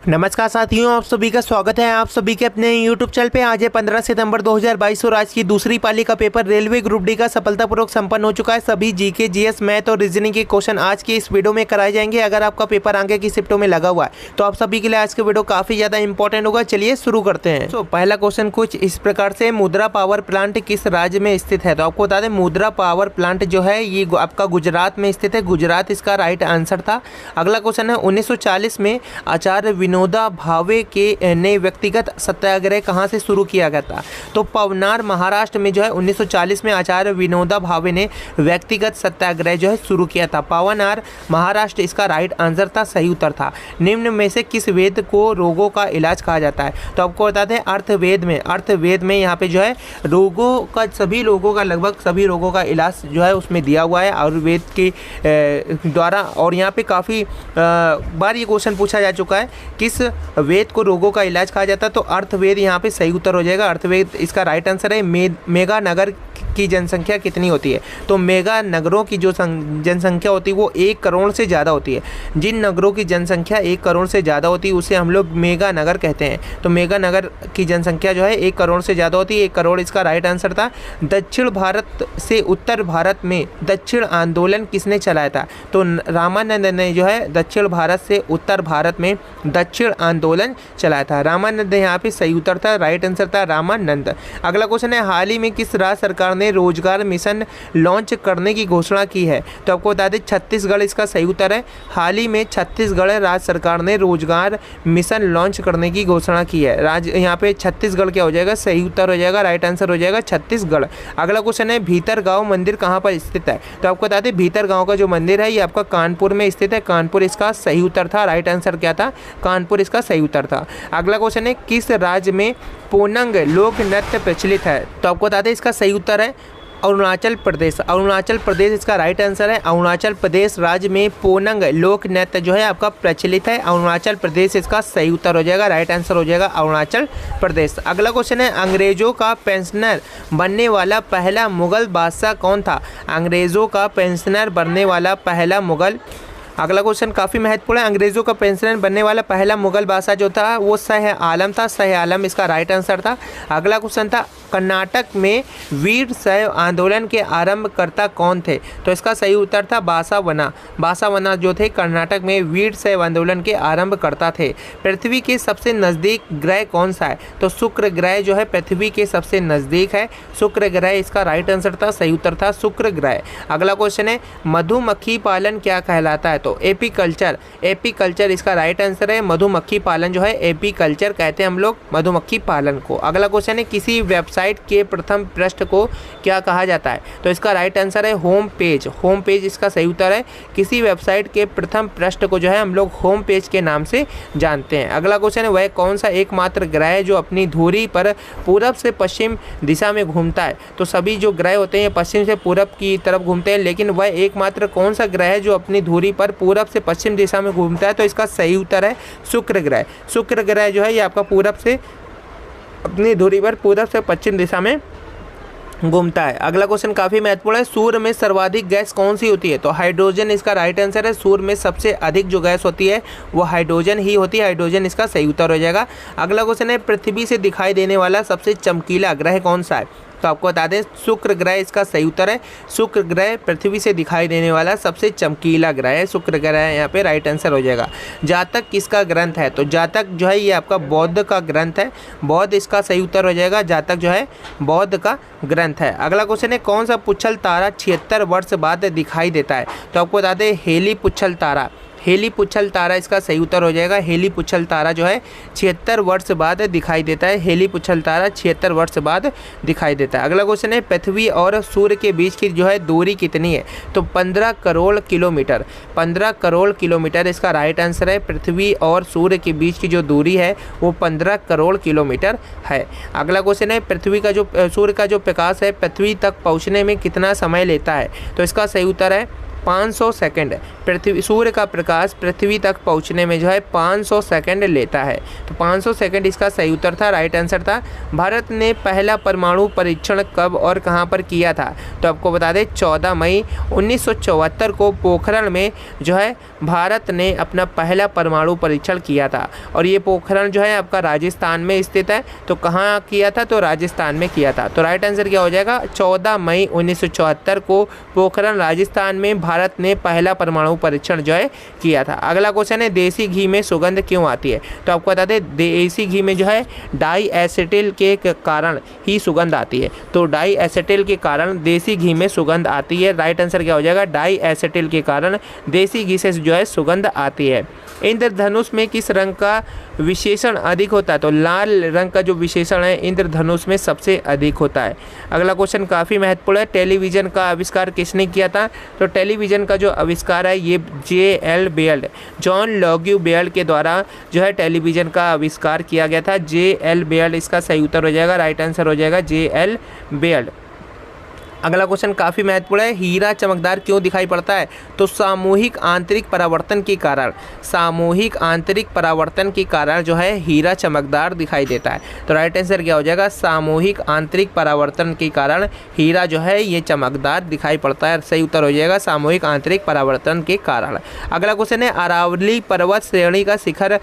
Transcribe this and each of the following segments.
नमस्कार साथियों, आप सभी का स्वागत है आप सभी के अपने YouTube चैनल पे। आज है 15 सितंबर 2022 और आज की दूसरी पाली का पेपर रेलवे ग्रुप डी का सफलतापूर्वक संपन्न हो चुका है। सभी जीके, जीएस, मैथ और रीजनिंग के क्वेश्चन आज की इस वीडियो में कराए जाएंगे। अगर आपका पेपर आगे की शिफ्टों में लगा हुआ है तो आप सभी के लिए आज का वीडियो काफ़ी ज़्यादा इंपॉर्टेंट होगा। चलिए शुरू करते हैं। तो पहला क्वेश्चन कुछ इस प्रकार से, मुद्रा पावर प्लांट किस राज्य में स्थित है? तो आपको बता दें मुद्रा पावर प्लांट जो है ये आपका गुजरात में स्थित है। गुजरात इसका राइट आंसर था। अगला क्वेश्चन है 1940 में आचार्य विनोबा भावे के ने व्यक्तिगत सत्याग्रह कहाँ से शुरू किया गया था? तो पवनार महाराष्ट्र में जो है 1940 में आचार्य विनोबा भावे ने व्यक्तिगत सत्याग्रह जो है शुरू किया था। पवनार महाराष्ट्र इसका राइट आंसर था, सही उत्तर था। निम्न में से किस वेद को रोगों का इलाज कहा जाता है? तो आपको बता दें अर्थवेद में यहाँ पे जो है रोगों का, सभी लोगों का, लगभग सभी रोगों का इलाज जो है उसमें दिया हुआ है आयुर्वेद के द्वारा। और यहाँ पे काफ़ी बार ये क्वेश्चन पूछा जा चुका है, किस वेद को रोगों का इलाज कहा जाता है? तो अर्थवेद यहाँ पे सही उत्तर हो जाएगा। अर्थवेद इसका राइट आंसर है। मेगा नगर की जनसंख्या कितनी होती है? तो मेगा नगरों की जो जनसंख्या होती है वो 1 करोड़ से ज़्यादा होती है। जिन नगरों की जनसंख्या 1 करोड़ से ज़्यादा होती है उसे हम लोग मेगा नगर कहते हैं। तो मेगा नगर की जनसंख्या जो है 1 करोड़ से ज़्यादा होती है। 1 करोड़ इसका राइट आंसर था। दक्षिण भारत से उत्तर भारत में दक्षिण आंदोलन किसने चलाया था? तो रामानंद ने जो है दक्षिण भारत से उत्तर भारत में दक्षिण आंदोलन चलाया था। रामानंद यहाँ पे सही उत्तर था, राइट आंसर था रामानंद। अगला क्वेश्चन है, हाल ही में किस राज्य सरकार ने रोजगार मिशन लॉन्च करने की घोषणा की है? तो आपको बता दें छत्तीसगढ़ इसका सही उत्तर है। हाल ही में छत्तीसगढ़ राज्य सरकार ने रोजगार मिशन लॉन्च करने की घोषणा की है। राज्य यहाँ पे छत्तीसगढ़ क्या हो जाएगा? सही उत्तर हो जाएगा, राइट आंसर हो जाएगा छत्तीसगढ़। अगला क्वेश्चन है, भीतरगांव मंदिर कहाँ पर स्थित है? तो आपको बता दें भीतरगांव का जो मंदिर है ये आपका कानपुर में स्थित है। कानपुर इसका सही उत्तर था, राइट आंसर क्या था? कानपुर इसका सही उत्तर था। अगला क्वेश्चन है, किस राज्य में पोनंग लोक नृत्य प्रचलित है? तो आपको बता दें इसका सही उत्तर है अरुणाचल प्रदेश। अरुणाचल प्रदेश इसका राइट आंसर है। अरुणाचल प्रदेश राज्य में पोनंग लोक नृत्य जो है आपका प्रचलित है। अरुणाचल प्रदेश इसका सही उत्तर हो जाएगा, राइट आंसर हो जाएगा अरुणाचल प्रदेश। अगला क्वेश्चन है, अंग्रेजों का पेंशनर बनने वाला पहला मुगल बादशाह कौन था? अंग्रेजों का पेंशनर बनने वाला पहला मुगल, अगला क्वेश्चन काफ़ी महत्वपूर्ण है। अंग्रेजों का पेंशनर बनने वाला पहला मुगल बादशाह जो था वो शाह आलम था। शाह आलम इसका राइट आंसर था। अगला क्वेश्चन था, कर्नाटक में वीर शैव आंदोलन के आरंभकर्ता कौन थे? तो इसका सही उत्तर था बासावना। बासावना जो थे कर्नाटक में वीर शैव आंदोलन के आरंभकर्ता थे। पृथ्वी के सबसे नज़दीक ग्रह कौन सा है? तो शुक्र ग्रह जो है पृथ्वी के सबसे नज़दीक है। शुक्र ग्रह इसका राइट आंसर था, सही उत्तर था शुक्र ग्रह। अगला क्वेश्चन है, मधुमक्खी पालन क्या कहलाता है? तो एपीकल्चर। एपीकल्चर इसका राइट आंसर है। मधुमक्खी पालन जो है एपीकल्चर कहते हैं हम लोग मधुमक्खी पालन को। अगला क्वेश्चन है, किसी वेबसाइट के प्रथम पृष्ठ को क्या कहा जाता है? तो इसका राइट आंसर है होम पेज। होम पेज इसका सही उत्तर है। किसी वेबसाइट के प्रथम पृष्ठ को जो है हम लोग होम पेज के नाम से जानते हैं। अगला क्वेश्चन है, वह कौन सा एकमात्र ग्रह है जो अपनी धुरी पर पूरब से पश्चिम दिशा में घूमता है? तो सभी जो ग्रह होते हैं पश्चिम से पूरब की तरफ घूमते हैं, लेकिन वह एकमात्र कौन सा ग्रह है जो अपनी धुरी पर पूरब से पश्चिम दिशा में घूमता है? तो इसका सही उत्तर है शुक्र ग्रह। शुक्र ग्रह जो है ये आपका पूरब से अपनी धुरी पर पूरब से पश्चिम दिशा में घूमता है। अगला क्वेश्चन काफ़ी महत्वपूर्ण है, सूर्य में सर्वाधिक गैस कौन सी होती है? तो हाइड्रोजन इसका राइट आंसर है। सूर्य में सबसे अधिक जो गैस होती है वो हाइड्रोजन ही होती है। हाइड्रोजन इसका सही उत्तर हो जाएगा। अगला क्वेश्चन है, पृथ्वी से दिखाई देने वाला सबसे चमकीला ग्रह कौन सा है? तो आपको बता दें शुक्र ग्रह इसका सही उत्तर है। शुक्र ग्रह पृथ्वी से दिखाई देने वाला सबसे चमकीला ग्रह है। शुक्र ग्रह यहाँ पे राइट आंसर हो जाएगा। जातक किसका ग्रंथ है? तो जातक जो है ये आपका बौद्ध का ग्रंथ है। बौद्ध इसका सही उत्तर हो जाएगा। जातक जो है बौद्ध का ग्रंथ है। अगला क्वेश्चन है, कौन सा पुच्छल तारा 76 वर्ष बाद दिखाई देता है? तो आपको बता दें हेली पुच्छल तारा। हेली पुच्छल तारा इसका सही उत्तर हो जाएगा। हेली पुच्छल तारा जो है 76 वर्ष बाद दिखाई देता है। हेली पुच्छल तारा 76 वर्ष बाद दिखाई देता है। अगला क्वेश्चन है, पृथ्वी और सूर्य के बीच की जो है दूरी कितनी है? तो 15 करोड़ किलोमीटर। 15 करोड़ किलोमीटर इसका राइट आंसर है। पृथ्वी और सूर्य के बीच की जो दूरी है वो 15 करोड़ किलोमीटर है। अगला क्वेश्चन है, पृथ्वी का जो सूर्य का जो प्रकाश है पृथ्वी तक पहुँचने में कितना समय लेता है? तो इसका सही उत्तर है 500 सेकंड, पृथ्वी सूर्य का प्रकाश पृथ्वी तक पहुंचने में जो है 500 सेकंड लेता है। तो 500 सेकंड इसका सही उत्तर था, राइट आंसर था। भारत ने पहला परमाणु परीक्षण कब और कहां पर किया था? तो आपको बता दें 14 मई 1974 को पोखरण में जो है भारत ने अपना पहला परमाणु परीक्षण किया था। और ये पोखरण जो है आपका राजस्थान में स्थित है। तो कहाँ किया था? तो राजस्थान में किया था। तो राइट आंसर क्या हो जाएगा? 14 मई 1974 को पोखरण राजस्थान में भारत ने पहला परमाणु परीक्षण जो है किया था। अगला क्वेश्चन है, देसी घी में सुगंध क्यों आती है? तो आपको बता दें देसी घी में जो है डाई एसिटिल के कारण ही सुगंध आती है। तो डाई एसिटिल के कारण देसी घी में सुगंध आती है। राइट आंसर क्या हो जाएगा? डाई एसिटिल के कारण देसी घी से जो है सुगंध आती है। इंद्रधनुष में किस रंग का विशेषण अधिक होता है? तो लाल रंग का जो विशेषण है इंद्रधनुष में सबसे अधिक होता है। अगला क्वेश्चन काफ़ी महत्वपूर्ण है, टेलीविज़न का आविष्कार किसने किया था? तो टेलीविज़न का जो आविष्कार है ये J.L. बेयल्ड, जॉन लॉग्यू बेयल्ड के द्वारा जो है टेलीविज़न का आविष्कार किया गया था। J.L. बेयल्ड इसका सही उत्तर हो जाएगा, राइट आंसर हो जाएगा J.L. बेयल्ड। अगला क्वेश्चन काफ़ी महत्वपूर्ण है, हीरा चमकदार क्यों दिखाई पड़ता है? तो सामूहिक आंतरिक परावर्तन के कारण, सामूहिक आंतरिक परावर्तन के कारण जो है हीरा चमकदार दिखाई देता है। तो राइट आंसर क्या हो जाएगा? सामूहिक आंतरिक परावर्तन के कारण हीरा जो है ये चमकदार दिखाई पड़ता है। सही उत्तर हो जाएगा सामूहिक आंतरिक परावर्तन के कारण। अगला क्वेश्चन है, अरावली पर्वत श्रेणी का शिखर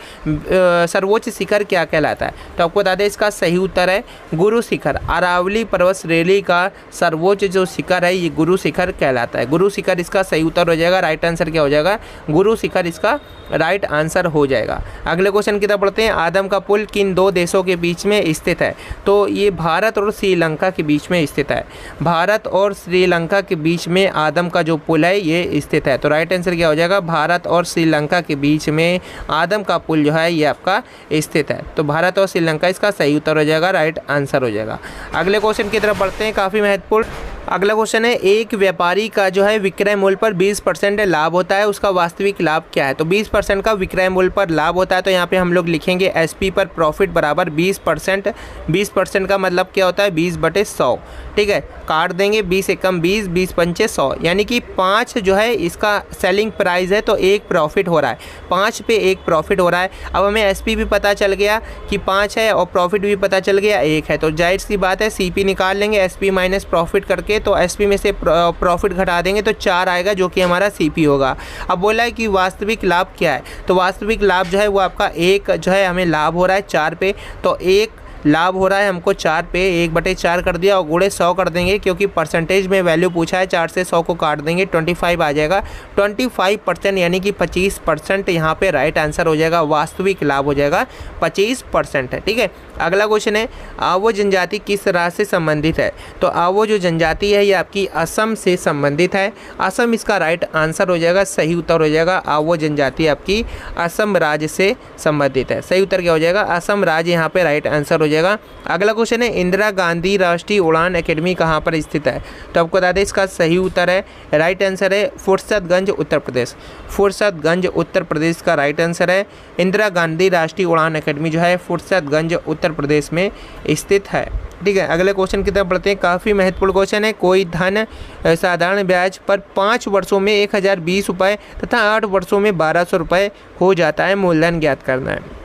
सर्वोच्च शिखर क्या कहलाता है? तो आपको बता दें इसका सही उत्तर है गुरु शिखर। अरावली पर्वत श्रेणी का सर्वोच्च जो शिखर है ये गुरु शिखर कहलाता है। गुरु शिखर इसका सही उत्तर हो जाएगा, राइट आंसर क्या हो जाएगा? गुरु शिखर इसका राइट आंसर हो जाएगा। अगले क्वेश्चन की तरफ बढ़ते हैं, आदम का पुल किन दो देशों के बीच में स्थित है? तो ये भारत और श्रीलंका के बीच में स्थित है। भारत और श्रीलंका के बीच में आदम का जो पुल है ये स्थित है। तो राइट आंसर क्या हो जाएगा? भारत और श्रीलंका के बीच में आदम का पुल जो है ये आपका स्थित है। तो भारत और श्रीलंका इसका सही उत्तर हो जाएगा, राइट आंसर हो जाएगा। अगले क्वेश्चन की तरफ बढ़ते हैं, काफ़ी महत्वपूर्ण। अगला क्वेश्चन है, एक व्यापारी का जो है विक्रय मूल्य पर 20% लाभ होता है, उसका वास्तविक लाभ क्या है? तो 20% का विक्रय मूल्य पर लाभ होता है। तो यहाँ पे हम लोग लिखेंगे एसपी पर प्रॉफिट बराबर 20%। 20% का मतलब क्या होता है? 20/100, ठीक है। काट देंगे 20 एकम 20, 20 पंचे 100, यानी कि 5 जो है इसका सेलिंग प्राइस है तो 1 प्रॉफिट हो रहा है। 5 पे 1 प्रॉफिट हो रहा है। अब हमें एसपी भी पता चल गया कि 5 है और प्रॉफिट भी पता चल गया 1 है। तो जाहिर सी बात है सीपी निकाल लेंगे एसपी माइनस प्रॉफिट करके। तो एसपी में से प्रॉफिट घटा देंगे तो 4 आएगा जो कि हमारा सीपी होगा। अब बोला है कि वास्तविक लाभ क्या है? तो वास्तविक लाभ जो है वो आपका 1 जो है हमें लाभ हो रहा है 4 पे। तो 1 लाभ हो रहा है हमको 4 पे, 1/4 कर दिया और गुणे 100 कर देंगे क्योंकि परसेंटेज में वैल्यू पूछा है। 4 से 100 को काट देंगे 25 आ जाएगा। 25% यानी कि 25% यहाँ पे राइट आंसर हो जाएगा। वास्तविक लाभ हो जाएगा 25% है, ठीक है। अगला क्वेश्चन है, आवो जनजाति किस राज्य से संबंधित है? तो आवो जो जनजाति है ये आपकी असम से संबंधित है। असम इसका राइट आंसर हो जाएगा, सही उत्तर हो जाएगा। आवो जनजाति आपकी असम राज्य से संबंधित है। सही उत्तर क्या हो जाएगा? असम राज्य यहाँ पे राइट आंसर हो जाएगा। अगला क्वेश्चन है, इंदिरा गांधी राष्ट्रीय उड़ान एकेडमी कहाँ पर स्थित है? तो आपको बता दें इसका सही उत्तर है, राइट आंसर है फुर्सतगंज उत्तर प्रदेश। फुर्सतगंज उत्तर प्रदेश का राइट आंसर है। इंदिरा गांधी राष्ट्रीय उड़ान एकेडमी जो है फुर्सतगंज उत्तर प्रदेश में स्थित है, ठीक है। अगले क्वेश्चन की तरफ बढ़ते हैं, काफ़ी महत्वपूर्ण क्वेश्चन है। कोई धन साधारण ब्याज पर 5 वर्षों में 1020 रुपये तथा 8 वर्षों में 1200 रुपये हो जाता है, मूलधन ज्ञात करना है।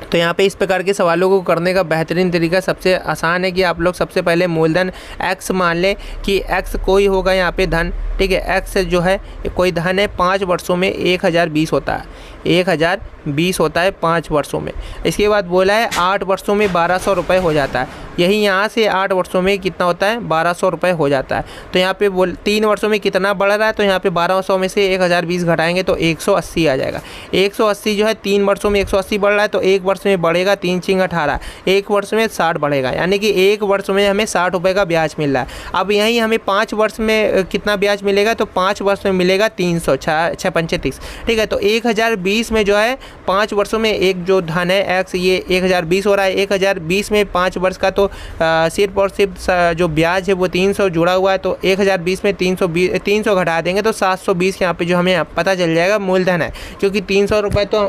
तो यहाँ पे इस प्रकार के सवालों को करने का बेहतरीन तरीका सबसे आसान है कि आप लोग सबसे पहले मूलधन x मान लें कि x कोई होगा यहाँ पे धन, ठीक है। x जो है कोई धन है, 5 वर्षों में 1020 होता है, 1020 होता है 5 वर्षों में। इसके बाद बोला है 8 वर्षों में 1200 रुपये हो जाता है। यही यहाँ से 8 वर्षों में कितना होता है? 1200 रुपये हो जाता है। तो यहाँ पे 3 वर्षों में कितना बढ़ रहा है? तो यहाँ पे 1200 में से 1020 घटाएंगे तो 180 आ जाएगा। 180 जो है 3 वर्षों में 180 बढ़ रहा है तो 1 वर्ष में बढ़ेगा 3 × 18, 1 वर्ष में 60 बढ़ेगा, यानी कि 1 वर्ष में हमें 60 रुपये का ब्याज मिल रहा है। अब यहीं हमें 5 वर्ष में कितना ब्याज मिलेगा? तो 5 वर्ष में मिलेगा 300, 6 पंचे 30, ठीक है। तो 1020 में जो है 5 वर्षों में एक जो धन है x ये 1020 हो रहा है। 1020 में 5 वर्ष का तो सिर्फ और सिर्फ जो ब्याज है वो 300 जुड़ा हुआ है। तो 1020 में 300 घटा देंगे तो 720 यहाँ पे जो हमें पता चल जाएगा मूलधन है, क्योंकि 300 रुपये तो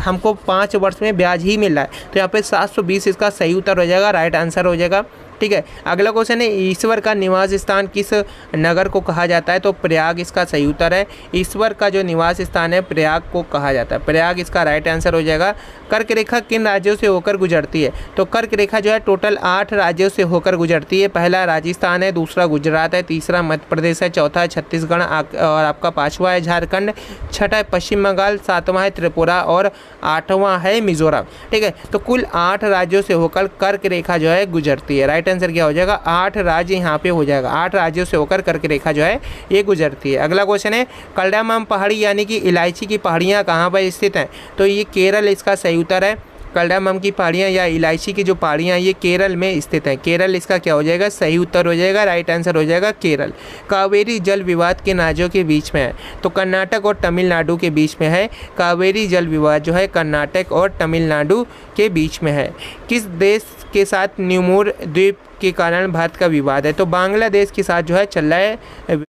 हमको 5 वर्ष में ब्याज ही मिल रहा है। तो यहाँ पे 720 इसका सही उत्तर हो जाएगा, राइट आंसर हो जाएगा। ठीक है। अगला क्वेश्चन है ईश्वर का निवास स्थान किस नगर को कहा जाता है? तो प्रयाग इसका सही उत्तर है। ईश्वर का जो निवास स्थान है प्रयाग को कहा जाता है, प्रयाग इसका राइट आंसर हो जाएगा। कर्क रेखा किन राज्यों से होकर गुजरती है? तो कर्क रेखा जो है टोटल 8 राज्यों से होकर गुजरती है। पहला राजस्थान है, दूसरा गुजरात है, तीसरा मध्य प्रदेश है, चौथा है छत्तीसगढ़ और आपका 5वां है झारखंड, छठा है पश्चिम बंगाल, 7वां है त्रिपुरा और 8वां है मिजोरम। ठीक है, तो कुल 8 राज्यों से होकर कर्क रेखा जो है गुजरती है। राइट आंसर क्या हो जाएगा? 8 राज्य यहाँ पे हो जाएगा, 8 राज्यों से होकर कर्क रेखा जो है ये गुजरती है। अगला क्वेश्चन है कल्डामम पहाड़ी यानी कि इलायची की पहाड़ियाँ कहाँ पर स्थित हैं? तो ये केरल इसका सही उत्तर है। कल्डामम की पहाड़ियाँ या इलायची की जो पहाड़ियाँ ये केरल में स्थित हैं। केरल इसका क्या हो जाएगा? सही उत्तर हो जाएगा, राइट आंसर हो जाएगा केरल। कावेरी जल विवाद किन राज्यों के बीच में है? तो कर्नाटक और तमिलनाडु के बीच में है। कावेरी जल विवाद जो है कर्नाटक और तमिलनाडु के बीच में है। किस देश के साथ न्यूमोर द्वीप के कारण भारत का विवाद है? तो बांग्लादेश के साथ जो है चल रहा है